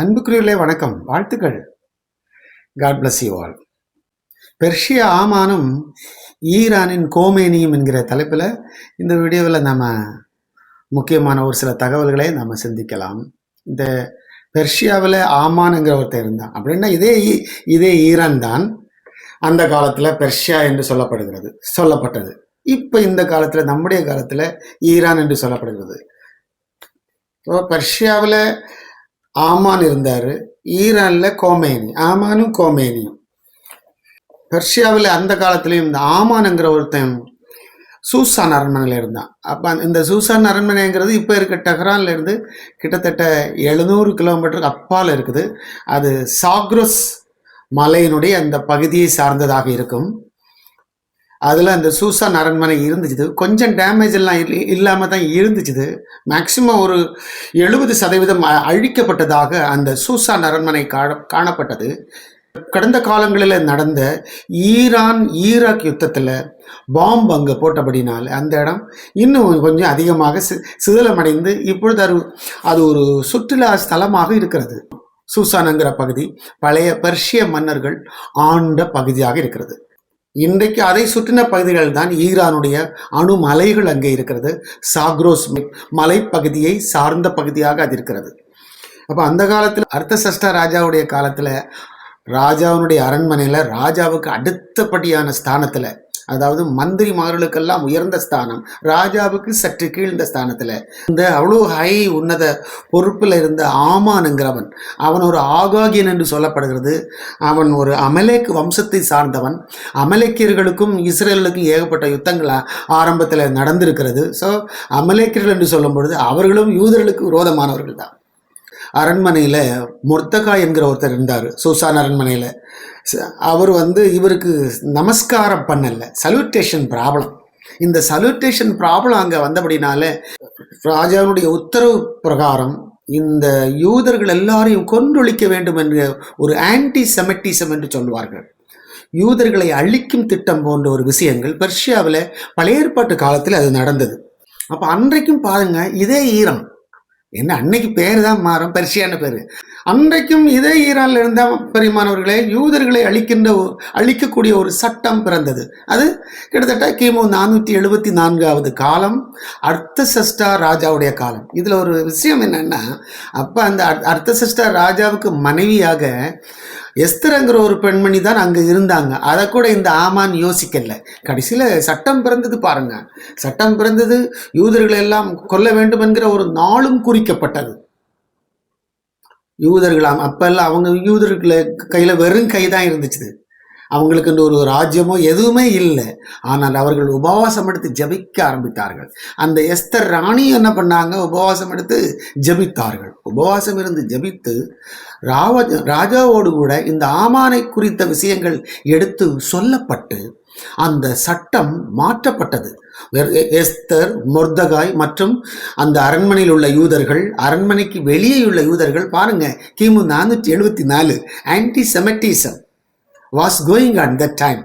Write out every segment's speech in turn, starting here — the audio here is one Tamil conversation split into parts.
அன்புக்குரியவர்களே வணக்கம், வாழ்த்துக்கள். God bless you all. பெர்ஷிய ஆமானும் ஈரானின் கோமேனியும் என்கிற தலைப்பில் இந்த வீடியோவில் நம்ம முக்கியமான ஒரு சில தகவல்களை நம்ம சிந்திக்கலாம். இந்த பெர்ஷியாவில் ஆமான்ங்கிற ஒருத்தர் இருந்தான் அப்படின்னா இதே ஈரான் தான் அந்த காலத்தில் பெர்ஷியா என்று சொல்லப்பட்டது. இப்போ இந்த காலத்தில் நம்முடைய காலத்தில் ஈரான் என்று சொல்லப்படுகிறது. பெர்ஷியாவில் ஆமான் இருந்தார், ஈரானில் கோமேனி. ஆமானும் கோமேனியும் பெர்ஷியாவில் அந்த காலத்துலேயும் இந்த ஆமானுங்கிற ஒருத்தன் சூசான் அரண்மனையில் இருந்தான். அப்போ இந்த சூசான் அரண்மனைங்கிறது இப்போ இருக்க டெஹ்ரான்ல இருந்து கிட்டத்தட்ட 700 கிலோமீட்டருக்கு அப்பால் இருக்குது. அது சாக்ரோஸ் மலையினுடைய அந்த பகுதியை சார்ந்ததாக இருக்கும். அதில் அந்த சூசான் அரண்மனை இருந்துச்சு. கொஞ்சம் டேமேஜ் எல்லாம் இல்லாமல் தான் இருந்துச்சு. மேக்சிமம் ஒரு 70% அழிக்கப்பட்டதாக அந்த சூசான் அரண்மனை காணப்பட்டது. கடந்த காலங்களில் நடந்த ஈராக் யுத்தத்தில் பாம்பு அங்கே போட்டபடினால் அந்த இடம் இன்னும் கொஞ்சம் அதிகமாக சிதிலமடைந்து இப்பொழுது அது ஒரு சுற்றுலா ஸ்தலமாக இருக்கிறது. சூசானுங்கிற பகுதி பழைய பெர்ஷிய மன்னர்கள் ஆண்ட பகுதியாக இருக்கிறது. இன்றைக்கு அதை சுற்றின பகுதிகள் தான் ஈரானுடைய அணு மலைகள் அங்கே இருக்கிறது. சாக்ரோஸ் மலைப்பகுதியை சார்ந்த பகுதியாக அது இருக்கிறது. அப்போ அந்த காலத்தில் அர்த்தசஷ்டா ராஜாவுடைய காலத்தில் ராஜாவுடைய அரண்மனையில் ராஜாவுக்கு அடுத்தபடியான ஸ்தானத்தில், அதாவது மந்திரிமார்களுக்கெல்லாம் உயர்ந்த ஸ்தானம், ராஜாவுக்கு சற்று கீழ்ந்த ஸ்தானத்தில் இந்த அவ்வளோ ஹை உன்னத பொறுப்பில் இருந்த ஆமானுங்கிறவன், அவன் ஒரு ஆகாகியன் என்று சொல்லப்படுகிறது. அவன் ஒரு அமலேக் வம்சத்தை சார்ந்தவன். அமலேக்கியர்களுக்கும் இஸ்ரேலுக்கும் ஏகப்பட்ட யுத்தங்கள் ஆரம்பத்தில் நடந்திருக்கிறது. ஸோ அமலேக்கியர்கள் என்று சொல்லும் பொழுது அவர்களும் யூதர்களுக்கு விரோதமானவர்கள் தான். அரண்மனையில் மொர்தகாய் என்கிற ஒருத்தர் இருந்தார் சூசான் அரண்மனையில். அவர் இவருக்கு நமஸ்காரம் பண்ணல, சல்யூட்டேஷன் ப்ராப்ளம். இந்த சல்யூட்டேஷன் ப்ராப்ளம் அங்கே வந்தபடினால ராஜாவுடைய உத்தரவு பிரகாரம் இந்த யூதர்கள் எல்லாரையும் கொன்றொழிக்க வேண்டும் என்ற ஒரு ஆன்டி செமிட்டிசம் என்று சொல்வார்கள். யூதர்களை அழிக்கும் திட்டம் போன்ற ஒரு விஷயங்கள் பெர்ஷியாவில் பழைய ஏற்பாட்டு காலத்தில் அது நடந்தது. அப்போ அன்றைக்கும் பாருங்க, இதே ஈரான் என்ன, அன்னைக்கு பேர் தான் மாறும், பெர்ஷியான பேர். அன்றைக்கும் இதே ஈரானில் இருந்த பெரியமானவர்களே யூதர்களை அழிக்கக்கூடிய ஒரு சட்டம் பிறந்தது. அது கிட்டத்தட்ட கிமு 474 காலம், அர்த்தசஷ்டா ராஜாவுடைய காலம். இதில் ஒரு விஷயம் என்னன்னா, அப்போ அந்த அர்த்தசஷ்டா ராஜாவுக்கு மனைவியாக எஸ்தர்ங்கிற ஒரு பெண்மணி தான் அங்கே இருந்தாங்க. அதை கூட இந்த ஆமான் யோசிக்கல. கடைசியில் சட்டம் பிறந்தது பாருங்க. சட்டம் பிறந்தது, யூதர்களை எல்லாம் கொல்ல வேண்டும் என்கிற ஒரு நாளும் குறிக்கப்பட்டது. யூதர்களாம் அப்பெல்லாம் அவங்க யூதர்களை கையில் வெறும் கை தான் இருந்துச்சு. அவங்களுக்கு ஒரு ராஜ்யமோ எதுவுமே இல்லை. ஆனால் அவர்கள் உபவாசம் எடுத்து ஜபிக்க ஆரம்பித்தார்கள். அந்த எஸ்தர் ராணி என்ன பண்ணாங்க, உபவாசம் எடுத்து ஜபித்தார்கள். உபவாசம் இருந்து ஜபித்து ராஜாவோடு கூட இந்த ஆமானை குறித்த விஷயங்கள் எடுத்து சொல்லப்பட்டு அந்த சட்டம் மாற்றப்பட்டது. எஸ்தர், மொர்தகாய் மற்றும் அந்த அரண்மனையில் உள்ள யூதர்கள், அரண்மனைக்கு வெளியே உள்ள யூதர்கள் பாருங்க, கிமு 474 anti Semitism was going on that time.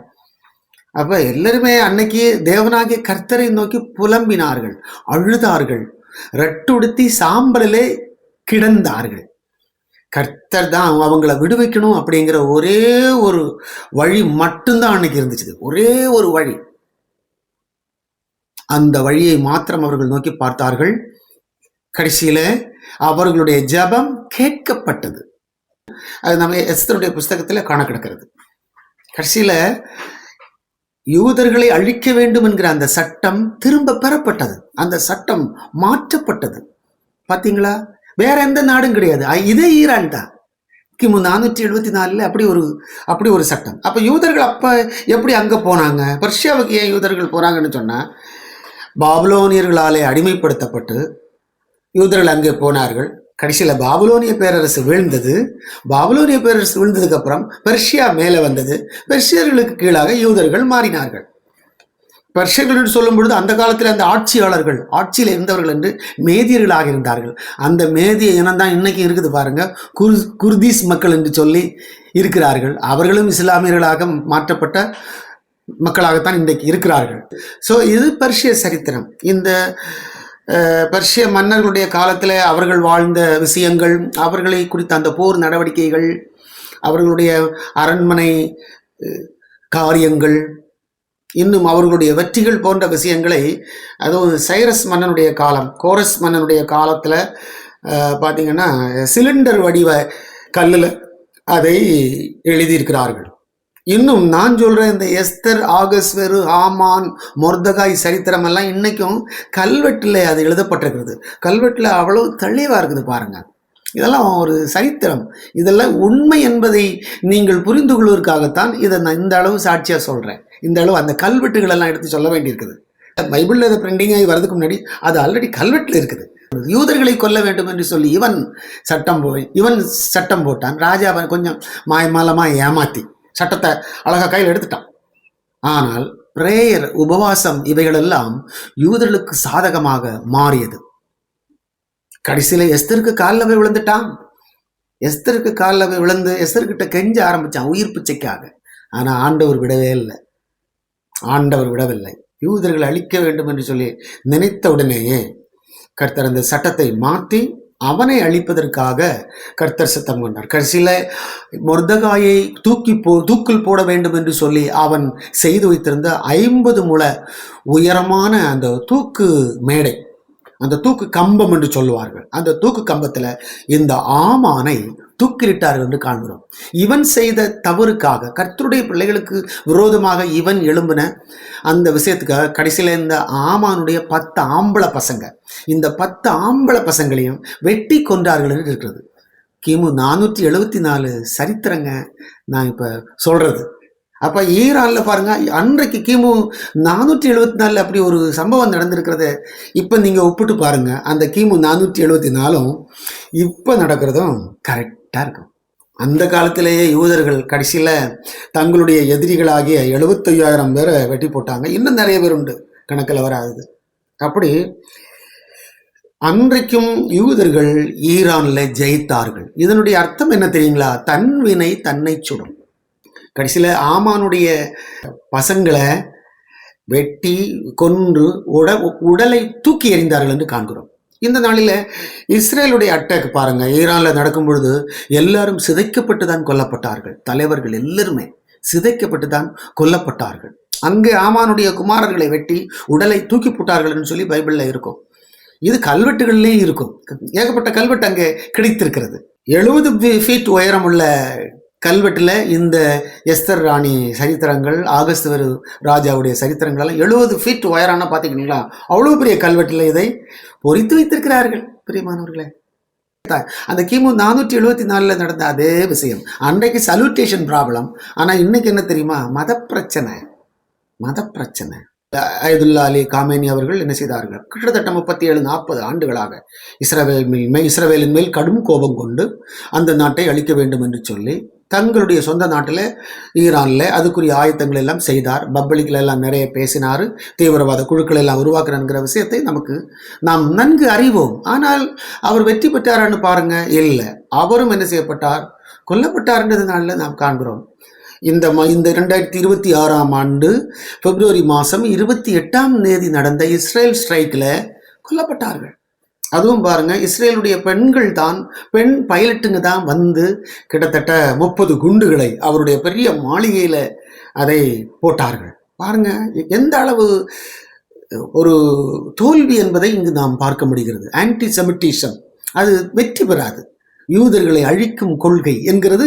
அப்ப எல்லாருமே அன்னைக்கு தேவனாகிய கர்த்தரை நோக்கி புலம்பினார்கள், அழுதார்கள், ரட்டுடுத்தி சாம்பலிலே கிடந்தார்கள். கர்த்தர் தான் அவங்கள விடுவிக்கணும் அப்படிங்கிற ஒரே ஒரு வழி மட்டும்தான் அன்னைக்கு இருந்துச்சு. ஒரே ஒரு வழி. அந்த வழியை மாத்திரம் அவர்கள் நோக்கி பார்த்தார்கள். கடைசியில அவர்களுடைய ஜெபம் கேட்கப்பட்டது. அது நம்ம எஸ்தருடைய புஸ்தகத்தில் காண கிடக்கிறது. கடைசியில யூதர்களை அழிக்க வேண்டும் என்கிற அந்த சட்டம் திரும்ப பெறப்பட்டது. அந்த சட்டம் மாற்றப்பட்டது. பாத்தீங்களா? வேற எந்த நாடும் கிடையாது, இதே ஈரான் தான். கிமு 474 அப்படி ஒரு சட்டம். அப்ப யூதர்கள் அப்ப எப்படி அங்க போனாங்க? பெர்ஷியாவுக்கு ஏன் யூதர்கள் போனாங்கன்னு சொன்னா, பாபிலோனியர்களாலே அடிமைப்படுத்தப்பட்டு யூதர்கள் அங்கே போனார்கள். கடைசியில் பாபிலோனிய பேரரசு வீழ்ந்தது. பாபிலோனிய பேரரசு விழுந்ததுக்கு அப்புறம் பெர்ஷியா மேலே வந்தது. பெர்ஷியர்களுக்கு கீழாக யூதர்கள் மாறினார்கள். பெர்ஷியர்கள் என்று சொல்லும் பொழுது அந்த காலத்தில் அந்த ஆட்சியாளர்கள், ஆட்சியில் இருந்தவர்கள் என்று மேதியர்களாக இருந்தார்கள். அந்த மேதிய இனம் தான் இன்னைக்கு இருக்குது பாருங்க, குர்தீஸ் மக்கள் என்று சொல்லி இருக்கிறார்கள். அவர்களும் இஸ்லாமியர்களாக மாற்றப்பட்ட மக்களாகத்தான் இன்றைக்கு இருக்கிறார்கள். ஸோ இது பெர்ஷிய சரித்திரம். இந்த பெர்ஷிய மன்னர்களுடைய காலத்தில் அவர்கள் வாழ்ந்த விஷயங்கள், அவர்களை குறித்த அந்த போர் நடவடிக்கைகள், அவர்களுடைய அரண்மனை காரியங்கள், இன்னும் அவர்களுடைய வெற்றிகள் போன்ற விஷயங்களை, அதுவும் சைரஸ் மன்னனுடைய காலம், கோரஸ் மன்னனுடைய காலத்தில் பார்த்தீங்கன்னா சிலிண்டர் வடிவ கல்லில் அதை எழுதியிருக்கிறார்கள். இன்னும் நான் சொல்கிறேன், இந்த எஸ்தர், ஆகஸ்வேரு, ஆமான், மொர்தகாய் சரித்திரம் எல்லாம் இன்னைக்கும் கல்வெட்டில் அது எழுதப்பட்டிருக்கிறது. கல்வெட்டில் அவ்வளோ தெளிவாக இருக்குது பாருங்கள். இதெல்லாம் ஒரு சரித்திரம், இதெல்லாம் உண்மை என்பதை நீங்கள் புரிந்து கொள்வதற்காகத்தான் இதை நான் இந்த அளவு சாட்சியாக சொல்கிறேன். இந்த அளவு அந்த கல்வெட்டுகள் எல்லாம் எடுத்து சொல்ல வேண்டியிருக்குது. பைபிளில் அதை பிரிண்டிங் ஆகி வரதுக்கு முன்னாடி அது ஆல்ரெடி கல்வெட்டில் இருக்குது. யூதர்களை கொல்ல வேண்டும் என்று சொல்லி இவன் சட்டம் போட்டான். ராஜா கொஞ்சம் மாயமாலமாக ஏமாத்தி சட்டத்தை அழகா கையில் எடுத்துட்டான். ஆனால் பிரேயர், உபவாசம், இவைகளெல்லாம் யூதர்களுக்கு சாதகமாக மாறியது. கடைசியில் எஸ்தருக்கு காலில் போய் விழுந்துட்டான். எஸ்தருக்கு காலில் போய் விழுந்து எஸ்தர்கிட்ட கெஞ்ச ஆரம்பிச்சான் உயிர் பிச்சைக்காக. ஆனால் ஆண்டவர் விடவில்லை. யூதர்களை அழிக்க வேண்டும் என்று சொல்லி நினைத்த உடனேயே கர்த்தர் அந்த சட்டத்தை மாற்றி அவனை அழிப்பதற்காக கர்த்தர் சித்தம் கொண்டார். கடைசியில் மொர்தகாயை தூக்கில் போட வேண்டும் என்று சொல்லி அவன் செய்து வைத்திருந்த 50 முழ உயரமான அந்த தூக்கு மேடை, அந்த தூக்கு கம்பம் என்று சொல்லுவார்கள், அந்த தூக்கு கம்பத்தில் இந்த ஆமானை தூக்கிலிட்டார்கள் என்று காண்கிறோம். இவன் செய்த தவறுக்காக, கர்த்தருடைய பிள்ளைகளுக்கு விரோதமாக இவன் எழும்பின அந்த விஷயத்துக்காக கடைசியில் இந்த ஆமானுடைய 10 ஆம்பளை பசங்க, இந்த 10 ஆம்பளை பசங்களையும் வெட்டி கொன்றார்கள் என்று இருக்கிறது. கிமு 474 சரித்திரங்க நான் இப்போ சொல்றது. அப்போ ஈரானில் பாருங்க, அன்றைக்கு கிமு 474 அப்படி ஒரு சம்பவம் நடந்திருக்கிறத இப்போ நீங்கள் ஒப்பிட்டு பாருங்க. அந்த கிமு 474 இப்போ நடக்கிறதும் கரெக்டாக இருக்கும். அந்த காலத்திலேயே யூதர்கள் கடைசியில் தங்களுடைய எதிரிகளாகிய 75,000 பேரை வெட்டி போட்டாங்க. இன்னும் நிறைய பேர் உண்டு, கணக்கில் வராது. அப்படி அன்றைக்கும் யூதர்கள் ஈரானில் ஜெயித்தார்கள். இதனுடைய அர்த்தம் என்ன தெரியுங்களா? தன் வினை தன்னை சுடும். கடைசியில் ஆமானுடைய பசங்களை வெட்டி கொன்று உடலை தூக்கி எறிந்தார்கள் என்று காண்கிறோம். இந்த நாளில் இஸ்ரேலுடைய அட்டாக் பாருங்க, ஈரானில் நடக்கும் பொழுது எல்லாரும் சிதைக்கப்பட்டு தான் கொல்லப்பட்டார்கள். தலைவர்கள் எல்லாருமே சிதைக்கப்பட்டு தான் கொல்லப்பட்டார்கள். அங்கே ஆமானுடைய குமாரர்களை வெட்டி உடலை தூக்கி போட்டார்கள் என்று சொல்லி பைபிளில் இருக்கும். இது கல்வெட்டுகள்லேயும் இருக்கும். ஏகப்பட்ட கல்வெட்டு அங்கே கிடைத்திருக்கிறது. 70 ஃபீட் உயரமுள்ள கல்வெட்டில் இந்த எஸ்தர் ராணி சரித்திரங்கள், ஆகஸ்துவேரு ராஜாவுடைய சரித்திரங்கள் எல்லாம் 70 ஃபீட் உயரான பார்த்துக்கிட்டீங்களா? அவ்வளோ பெரிய கல்வெட்டில் இதை பொறித்து வைத்திருக்கிறார்கள். பிரியமானவர்களே, அந்த கிமு 474 நடந்த அதே விஷயம். அன்றைக்கு சல்யூட்டேஷன் ப்ராப்ளம். ஆனால் இன்னைக்கு என்ன தெரியுமா? மத பிரச்சனை. அயதுல்லா அலி காமேனி அவர்கள் என்ன செய்தார்கள்? கிட்டத்தட்ட 37-40 ஆண்டுகளாக இஸ்ரவேலின் மேல் கடும் கோபம் கொண்டு அந்த நாட்டை அழிக்க வேண்டும் என்று சொல்லி தங்களுடைய சொந்த நாட்டில் ஈரானில் அதுக்குரிய ஆயத்தங்கள் எல்லாம் செய்தார். பப்ளிக்கில் எல்லாம் நிறைய பேசினார். தீவிரவாத குழுக்கள் எல்லாம் உருவாக்குறங்கிற விஷயத்தை நாம் நன்கு அறிவோம். ஆனால் அவர் வெற்றி பெற்றார்னு பாருங்க, இல்லை, அவரும் என்ன செய்யப்பட்டார்? கொல்லப்பட்டார்ன்றதுனால நாம் காண்கிறோம். இந்த 2026ஆம் ஆண்டு பிப்ரவரி மாதம் 28ஆம் தேதி நடந்த இஸ்ரேல் ஸ்ட்ரைக்கில் கொல்லப்பட்டார்கள். அதுவும் பாருங்க, இஸ்ரேலுடைய பெண் பைலட்டுங்க தான் வந்து கிட்டத்தட்ட 30 குண்டுகளை அவருடைய பெரிய மாளிகையில் அதை போட்டார்கள். பாருங்க எந்த அளவு ஒரு தோல்வி என்பதை இங்கு நாம் பார்க்க முடிகிறது. ஆன்டி செமிட்டிசம் அது வெற்றி பெறாது. யூதர்களை அழிக்கும் கொள்கை என்கிறது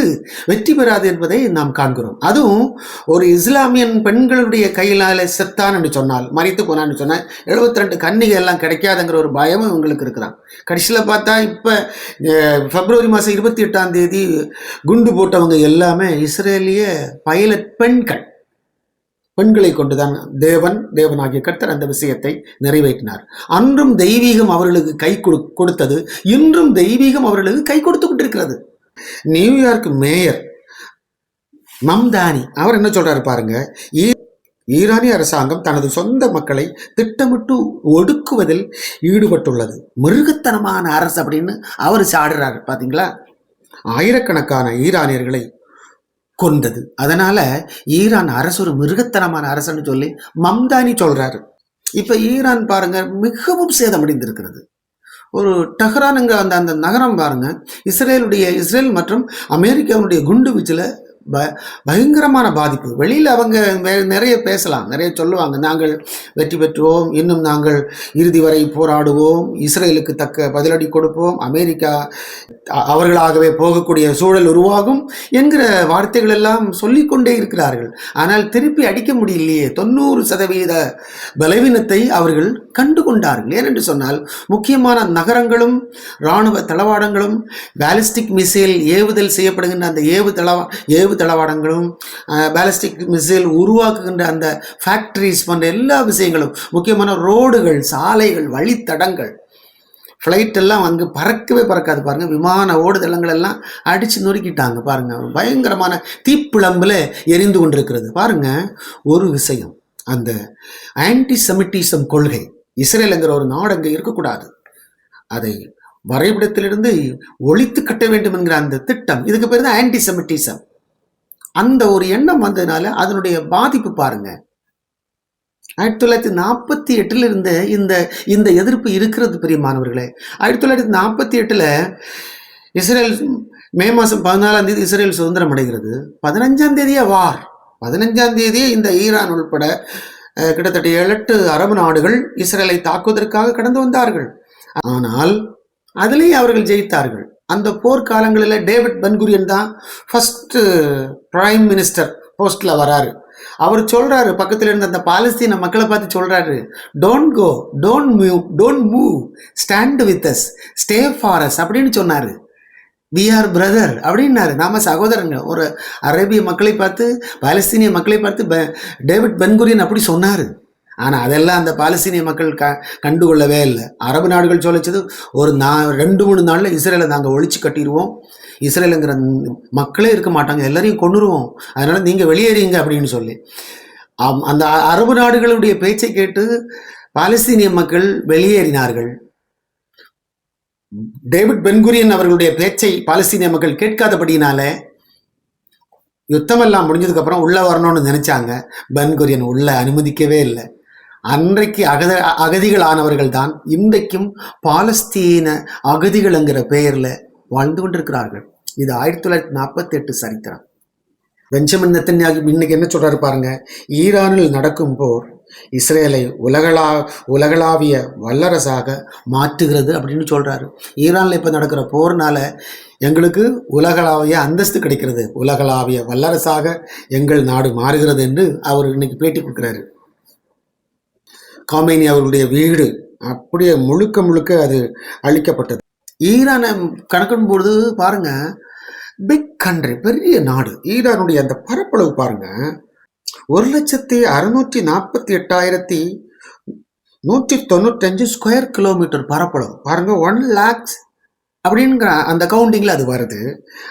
வெற்றி பெறாது என்பதை நாம் காண்கிறோம். அதுவும் ஒரு இஸ்லாமியன் பெண்களுடைய கையிலால செத்தான் என்று சொன்னால், மறித்து போனான்னு சொன்னால் 72 கன்னிகை எல்லாம் கிடைக்காதுங்கிற ஒரு பயமும் இவங்களுக்கு இருக்குதான். கடைசியில் பார்த்தா இப்போ பிப்ரவரி மாதம் 28ஆம் தேதி குண்டு போட்டவங்க எல்லாமே இஸ்ரேலிய பைலட் பெண்களை கொண்டுதான் தேவனாகிய கர்த்தர் அந்த விஷயத்தை நிறைவேற்றினார். அன்றும் தெய்வீகம் அவர்களுக்கு கை கொடுத்தது, இன்றும் தெய்வீகம் அவர்களுக்கு கை கொடுத்து கொண்டிருக்கிறது. நியூயார்க் மேயர் மம்தானி அவர் என்ன சொல்றாரு பாருங்க, ஈரானிய அரசாங்கம் தனது சொந்த மக்களை திட்டமிட்டு ஒடுக்குவதில் ஈடுபட்டுள்ளது, மிருகத்தனமான அரசு அப்படின்னு அவர் சாடுறாரு. பாத்தீங்களா? ஆயிரக்கணக்கான ஈரானியர்களை கொண்டது. அதனால ஈரான் அரசு ஒரு மிருகத்தனமான அரசுன்னு சொல்லி மம்தானி சொல்றாரு. இப்ப ஈரான் பாருங்க மிகவும் சேதமடைந்திருக்கிறது. ஒரு டஹ்ரானுங்க அந்த அந்த நகரம் பாருங்க, இஸ்ரேல் மற்றும் அமெரிக்காவுடைய குண்டு வீச்சுல ப பயங்கரமான பாதிப்பு. வெளியில அவங்க நிறைய பேசலாம், நிறைய சொல்லுவாங்க. நாங்கள் வெற்றி பெற்றுவோம், இன்னும் நாங்கள் இறுதி வரை போராடுவோம், இஸ்ரேலுக்கு தக்க பதிலடி கொடுப்போம், அமெரிக்கா அவர்களாகவே போகக்கூடிய சூழல் உருவாகும் என்கிற வார்த்தைகள் எல்லாம் சொல்லிக்கொண்டே இருக்கிறார்கள். ஆனால் திருப்பி அடிக்க முடியலையே. 90% பலவீனத்தை அவர்கள் கண்டு கொண்டார்கள். ஏனென்று சொன்னால் முக்கியமான நகரங்களும் இராணுவ தளவாடங்களும் பாலிஸ்டிக் மிசைல் ஏவுதல் செய்யப்படுகின்ற அந்த ஏவு தளவாடங்களும் பாலிஸ்டிக் மிசைல் உருவாக்குகின்ற அந்த ஃபேக்டரிஸ் போன்ற எல்லா விஷயங்களும், முக்கியமான ரோடுகள், சாலைகள், வழித்தடங்கள், ஃப்ளைட் எல்லாம் அங்கே பறக்கவே பறக்காது பாருங்க. விமான ஓடுதளங்கள் எல்லாம் அடிச்சு நொறுக்கிட்டாங்க பாருங்க. பயங்கரமான தீப்பிழம்புல எரிந்து கொண்டிருக்கிறது பாருங்க. ஒரு விஷயம், அந்த ஆன்டி செமிட்டிசம் கொள்கை, இஸ்ரேலுங்கிற ஒரு நாடு அங்கே இருக்கக்கூடாது, அதை வரைபடத்திலிருந்து ஒழித்து கட்ட வேண்டும் என்கிற அந்த திட்டம், இதுக்கு பேர் தான் ஆன்டி செமிட்டிசம். அந்த ஒரு எண்ணம் வந்ததுனால அதனுடைய பாதிப்பு பாருங்க. 1948 இருந்த இந்த எதிர்ப்பு இருக்கிறது பிரியமானவர்களே. 1948 இஸ்ரேல் மே மாதம் 14 இஸ்ரேல் சுதந்திரம் அடைகிறது. 15 வார், 15 இந்த ஈரான் உள்பட கிட்டத்தட்ட 7-8 அரபு நாடுகள் இஸ்ரேலை தாக்குவதற்காக கடந்து வந்தார்கள். ஆனால் அதிலேயே அவர்கள் ஜெயித்தார்கள். அந்த போர்க்காலங்களில் டேவிட் பென்குரியன் தான் ஃபர்ஸ்ட் பிரைம் மினிஸ்டர் போஸ்ட்ல வராரு. அவர் சொல்றாரு, பக்கத்தில் இருந்த அந்த பாலஸ்தீன மக்களை பார்த்து சொல்றாரு, don't go, don't move, stand with us, stay for us அப்படின்னு சொன்னாரு. வி ஆர் பிரதர் அப்படின்னாரு, நாம சகோதரங்க. ஒரு அரேபிய மக்களை பார்த்து, பாலஸ்தீனிய மக்களை பார்த்து டேவிட் பென்குரியன் அப்படி சொன்னாரு. ஆனால் அதெல்லாம் அந்த பாலஸ்தீனிய மக்கள் கண்டுகொள்ளவே இல்லை. அரபு நாடுகள் சொல்லிச்சது, ஒரு 2-3 நாளில் இஸ்ரேலை நாங்கள் ஒழிச்சு கட்டிடுவோம், இஸ்ரேலுங்கிற மக்களே இருக்க மாட்டாங்க, எல்லாரையும் கொண்டுருவோம், அதனால நீங்கள் வெளியேறீங்க அப்படின்னு சொல்லி. அந்த அரபு நாடுகளுடைய பேச்சை கேட்டு பாலஸ்தீனிய மக்கள் வெளியேறினார்கள். டேவிட் பென்குரியன் அவர்களுடைய பேச்சை பாலஸ்தீனிய மக்கள் கேட்காதபடியினால யுத்தமெல்லாம் முடிஞ்சதுக்கு அப்புறம் உள்ள வரணும்னு நினைச்சாங்க. பென்குரியன் உள்ள அனுமதிக்கவே இல்லை. அன்றைக்கு அகதிகள் ஆனவர்கள் தான் இன்றைக்கும் பாலஸ்தீன அகதிகள்ங்கிற பெயர்ல வாழ்ந்து கொண்டிருக்கிறார்கள். இது 1948 சரித்திரம். பெஞ்சமின் நெத்தன்யாகு இன்னைக்கு என்ன சொல்றாரு பாருங்க, ஈரானில் நடக்கும் போர் இஸ்ரேலை உலகளாவிய வல்லரசாக மாற்றுகிறது அப்படின்னு சொல்றாரு. ஈரான்ல இப்ப நடக்கிற போர்னால எங்களுக்கு உலகளாவிய அந்தஸ்து கிடைக்கிறது, உலகளாவிய வல்லரசாக எங்கள் நாடு மாறுகிறது என்று அவர் இன்னைக்கு பேட்டி கொடுக்கிறாரு. காமேனி அவர்களுடைய வீடு அப்படியே முழுக்க அது அழிக்கப்பட்டது. ஈரானை கணக்கிடும் பொழுது பாருங்க, பிக் கண்ட்ரி, பெரிய நாடு. ஈரானுடைய அந்த பரப்பளவு பாருங்க, 1,48,195 ஸ்கொயர் கிலோமீட்டர் பரப்பளவு பாருங்க. 1 lakhs அப்படிங்கிற அந்த கவுண்டிங்ல அது வருது.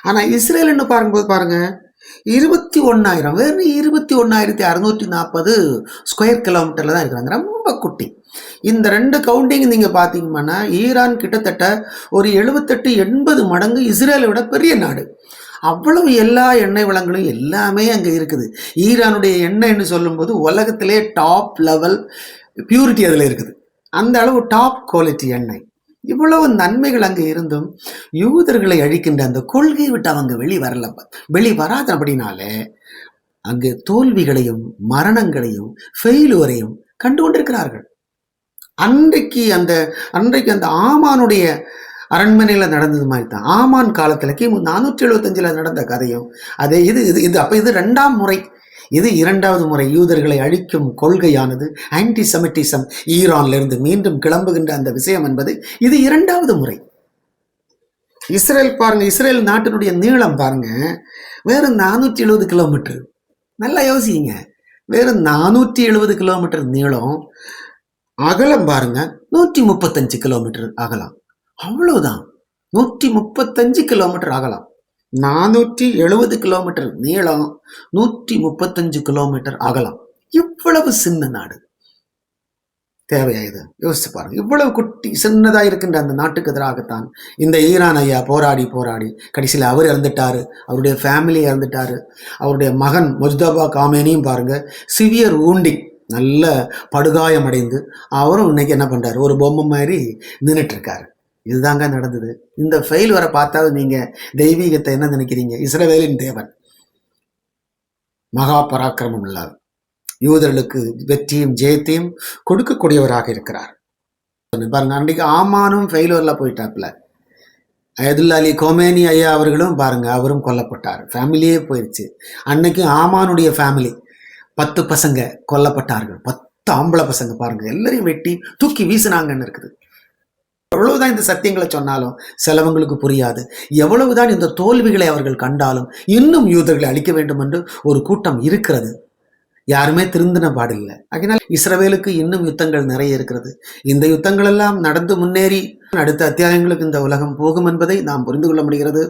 ஆனா இஸ்ரேல்னு பார்க்கும்போது பாருங்க, 21,000, வெறும் 21,640 ஸ்கொயர் கிலோமீட்டர்ல தான் இருக்கிறாங்க. ரொம்ப குட்டி. இந்த 2 கவுண்டிங் நீங்க பாத்தீங்கன்னா ஈரான் கிட்டத்தட்ட ஒரு 78-80 மடங்கு இஸ்ரேலை விட பெரிய நாடு. அவ்வளவு எல்லா எண்ணெய் வளங்களும் எல்லாமே அங்கே இருக்குது. ஈரானுடைய எண்ணெய்ன்னு சொல்லும்போது உலகத்திலே டாப் லெவல் பியூரிட்டி அதில் இருக்குது. அந்த அளவு டாப் குவாலிட்டி எண்ணெய். இவ்வளவு நன்மைகள் அங்கே இருந்தும் யூதர்களை அழிக்கின்ற அந்த கொள்கையை விட்டு அவங்க வெளிவராத அப்படின்னாலே அங்கு தோல்விகளையும் மரணங்களையும் ஃபெயிலுவரையும் கண்டு கொண்டிருக்கிறார்கள். அன்றைக்கு அந்த ஆமானுடைய அரண்மனையில நடந்தது மாதிரி தான். ஆமான் காலத்துல கிமு 475 நடந்த கதையும் அதே. இது அப்ப இது 2ஆம் முறை. இது 2வது முறை யூதர்களை அழிக்கும் கொள்கையானது ஆன்டி செமிட்டிசம் ஈரான்ல இருந்து மீண்டும் கிளம்புகின்ற அந்த விஷயம் என்பது இது 2வது முறை. இஸ்ரேல் பாருங்க, இஸ்ரேல் நாட்டினுடைய நீளம் பாருங்க, வெறும் 470 கிலோமீட்டர். நல்லா யோசிங்க, வெறும் 470 கிலோமீட்டர் நீளம். அகலம் பாருங்க 135 கிலோமீட்டர் அகலம். அவ்வளவுதான், 135 கிலோமீட்டர் அகலம், 470 கிலோமீட்டர் நீளம், 135 கிலோமீட்டர் அகலம். இவ்வளவு சின்ன நாடு தேவையா? இது யோசிச்சு பாருங்க. இவ்வளவு குட்டி சின்னதா இருக்கின்ற அந்த நாட்டுக்கு எதிராகத்தான் இந்த ஈரான் ஐயா போராடி கடைசியில் அவர் இறந்துட்டாரு, அவருடைய ஃபேமிலி இறந்துட்டாரு. அவருடைய மகன் முஜ்தபா காமேனியும் பாருங்க சிவியர் வூண்டிங், நல்ல படுகாயம் அடைந்து அவரும் இன்னைக்கு என்ன பண்றாரு, ஒரு பொம்மை மாதிரி நின்றுட்டு இருக்காரு. இதுதாங்க நடந்தது. இந்த ஃபெயில் வர பார்த்தாவது நீங்க தெய்வீகத்தை என்ன நினைக்கிறீங்க? இஸ்ரவேலின் தேவன் மகா பராக்கிரமம் உள்ளார், யூதர்களுக்கு வெற்றியும் ஜெயத்தையும் கொடுக்கக்கூடியவராக இருக்கிறார். பாருங்க, அன்றைக்கு ஆமானும் ஃபெயிலுவர்ல போயிட்டாப்ல. அயதுல்லா அலி கோமேனி ஐயா அவர்களும் பாருங்க, அவரும் கொல்லப்பட்டார். ஃபேமிலியே போயிடுச்சு. அன்னைக்கு ஆமானுடைய ஃபேமிலி 10 பசங்க கொல்லப்பட்டார்கள். 10 ஆம்பளை பசங்க பாருங்க, எல்லாரையும் வெட்டி தூக்கி வீசினாங்கன்னு இருக்குது. எவ்வளவுதான் இந்த சத்தியங்களை சொன்னாலும் சிலவங்களுக்கு புரியாது. எவ்வளவுதான் இந்த தோல்விகளை அவர்கள் கண்டாலும் இன்னும் யூதர்களை அழிக்க வேண்டும் என்று ஒரு கூட்டம் இருக்கிறது. யாருமே திருந்தின பாடில்லை. அதனால் இஸ்ரவேலுக்கு இன்னும் யுத்தங்கள் நிறைய இருக்கிறது. இந்த யுத்தங்கள் எல்லாம் நடந்து முன்னேறி அடுத்த அத்தியாயங்களுக்கு இந்த உலகம் போகும் என்பதை நாம் புரிந்து கொள்ள முடிகிறது.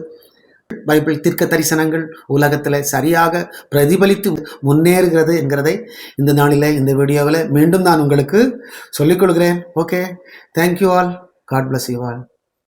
பைபிள் தீர்க்க தரிசனங்கள் உலகத்தில் சரியாக பிரதிபலித்து முன்னேறுகிறது என்கிறதை இந்த நாளில் இந்த வீடியோவில் மீண்டும் நான் உங்களுக்கு சொல்லிக் கொள்கிறேன். Okay, thank you all. God bless you all.